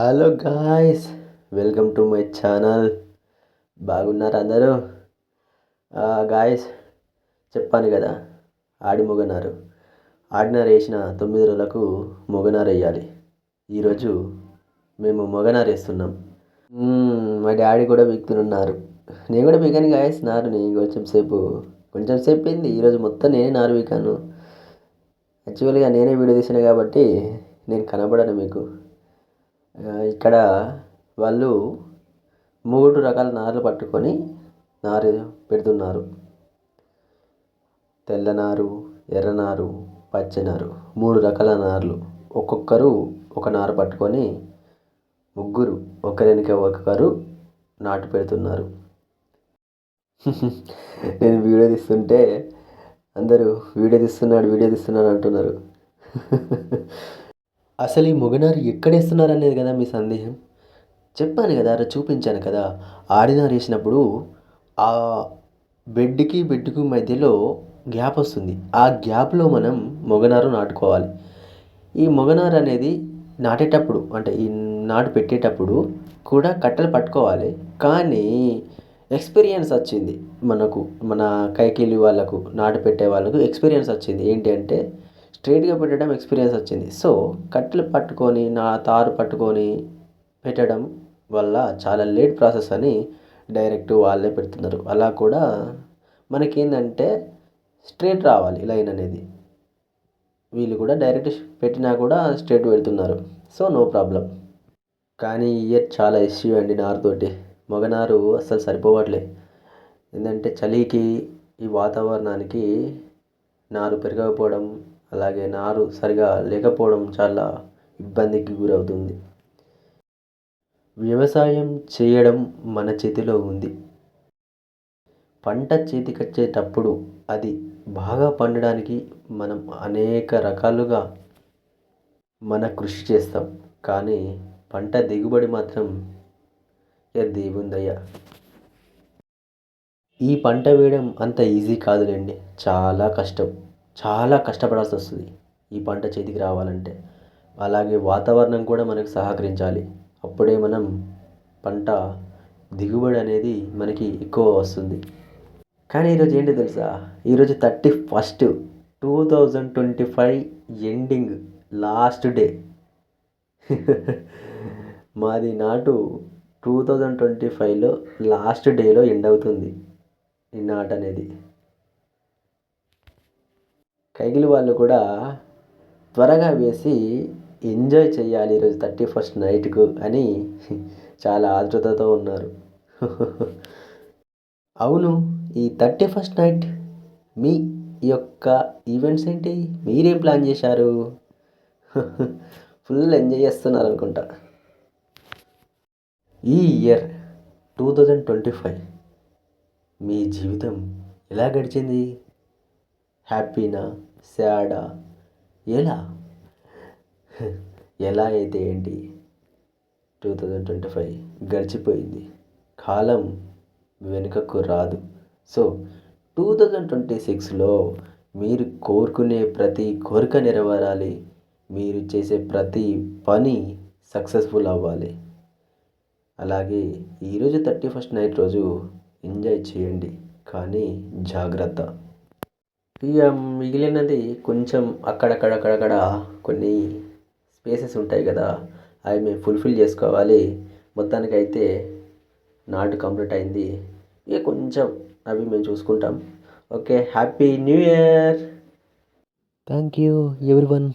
Hello guys, welcome to my channel. బాగున్నారు అందరూ? Guys, చెప్పాను కదా, ఆడి మొగనారు ఆడినారు వేసిన 9 రోజులకు మొగనారు వేయాలి. ఈరోజు మేము మొగనారు వేస్తున్నాం. మా డాడీ కూడా బిగుతున్నారు. నేను కూడా బిగాను గాయస్ నారు. నేను కొంచెం సేపు అయింది. ఈరోజు మొత్తం నేనే నారు బిగాను. యాక్చువల్గా నేనే వీడియో తీసిన కాబట్టి నేను కనబడను మీకు. ఇక్కడ వాళ్ళు 3 రకాల నార్లు పట్టుకొని నారు పెడుతున్నారు. తెల్లనారు, ఎర్రనారు, పచ్చనారు, 3 రకాల నార్లు. ఒక్కొక్కరు ఒక నారు పట్టుకొని ముగ్గురు ఒకరెనక ఒకరు నాటు పెడుతున్నారు. నేను వీడియో తీస్తుంటే అందరూ వీడియో తీస్తున్నాడు అంటున్నారు. అసలు ఈ మొగనారు ఎక్కడేస్తున్నారు అనేది కదా మీ సందేహం. చెప్పాను కదా, చూపించాను కదా. ఆడినారు వేసినప్పుడు ఆ బెడ్కి మధ్యలో గ్యాప్ వస్తుంది. ఆ గ్యాప్లో మనం మొగనారు నాటుకోవాలి. ఈ మొగనారు అనేది నాటేటప్పుడు అంటే ఈ నాటు పెట్టేటప్పుడు కూడా కట్టెలు పట్టుకోవాలి. కానీ ఎక్స్పీరియన్స్ వచ్చింది మన కైకిలి వాళ్ళకు, నాటు పెట్టే వాళ్ళకు ఎక్స్పీరియన్స్ వచ్చింది. ఏంటి అంటే స్ట్రైట్గా పెట్టడం ఎక్స్పీరియన్స్ వచ్చింది. సో కట్టెలు పట్టుకొని తారు పట్టుకొని పెట్టడం వల్ల చాలా లేట్ ప్రాసెస్ అని డైరెక్ట్ వాళ్ళే పెడుతున్నారు. అలా కూడా మనకేందంటే స్ట్రైట్ రావాలి లైన్ అనేది. వీళ్ళు కూడా డైరెక్ట్ పెట్టినా కూడా స్ట్రైట్ పెడుతున్నారు. So no problem. కానీ ఈ ఇయర్ చాలా ఇష్యూ అండి నారుతోటి. మొగనారు అస్సలు సరిపోవట్లే. ఏంటంటే చలికి, ఈ వాతావరణానికి నారు పెరగకపోవడం, అలాగే నారు సరిగా లేకపోవడం చాలా ఇబ్బందికి గురవుతుంది. వ్యవసాయం చేయడం మన చేతిలో ఉంది. పంట చేతికొచ్చేటప్పుడు అది బాగా పండడానికి మనం అనేక రకాలుగా కృషి చేస్తాం. కానీ పంట దిగుబడి మాత్రం దేవుందయ్యా. ఈ పంట వేయడం అంత ఈజీ కాదులేండి. చాలా కష్టం. చాలా కష్టపడాల్సి వస్తుంది ఈ పంట చేతికి రావాలంటే. అలాగే వాతావరణం కూడా మనకు సహకరించాలి. అప్పుడే మనం పంట దిగుబడి అనేది మనకి ఎక్కువ వస్తుంది. కానీ ఈరోజు ఏంటి తెలుసా? ఈరోజు 31 2025 ఎండింగ్, లాస్ట్ డే. మాది నాటు 2025లో లాస్ట్ డేలో ఎండ్ అవుతుంది ఈ నాటు అనేది. కైగిలి వాళ్ళు కూడా త్వరగా వేసి ఎంజాయ్ చేయాలి ఈరోజు 31 నైట్కు అని చాలా ఆతృతతో ఉన్నారు. అవును, ఈ 31 నైట్ మీ యొక్క ఈవెంట్స్ ఏంటి? మీరేం ప్లాన్ చేశారు? ఫుల్ ఎంజాయ్ చేస్తున్నారు అనుకుంటా. ఈ ఇయర్ 2025 మీ జీవితం ఎలా గడిచింది? హ్యాపీనా, సాడా? ఎలా అయితే ఏంటి, 2025 గడిచిపోయింది. కాలం వెనుకకు రాదు. సో 2026లో మీరు కోరుకునే ప్రతి కోరిక నెరవేరాలి. మీరు చేసే ప్రతి పని సక్సెస్ఫుల్ అవ్వాలి. అలాగే ఈరోజు 31 నైట్ రోజు ఎంజాయ్ చేయండి, కానీ జాగ్రత్త. ఇక మిగిలినది కొంచెం అక్కడక్కడ కొన్ని స్పేసెస్ ఉంటాయి కదా, అవి మేము ఫుల్ఫిల్ చేసుకోవాలి. మొత్తానికైతే నాటు కంప్లీట్ అయింది. ఇక కొంచెం అవి మేము చూసుకుంటాం. Okay, happy new year. Thank you everyone.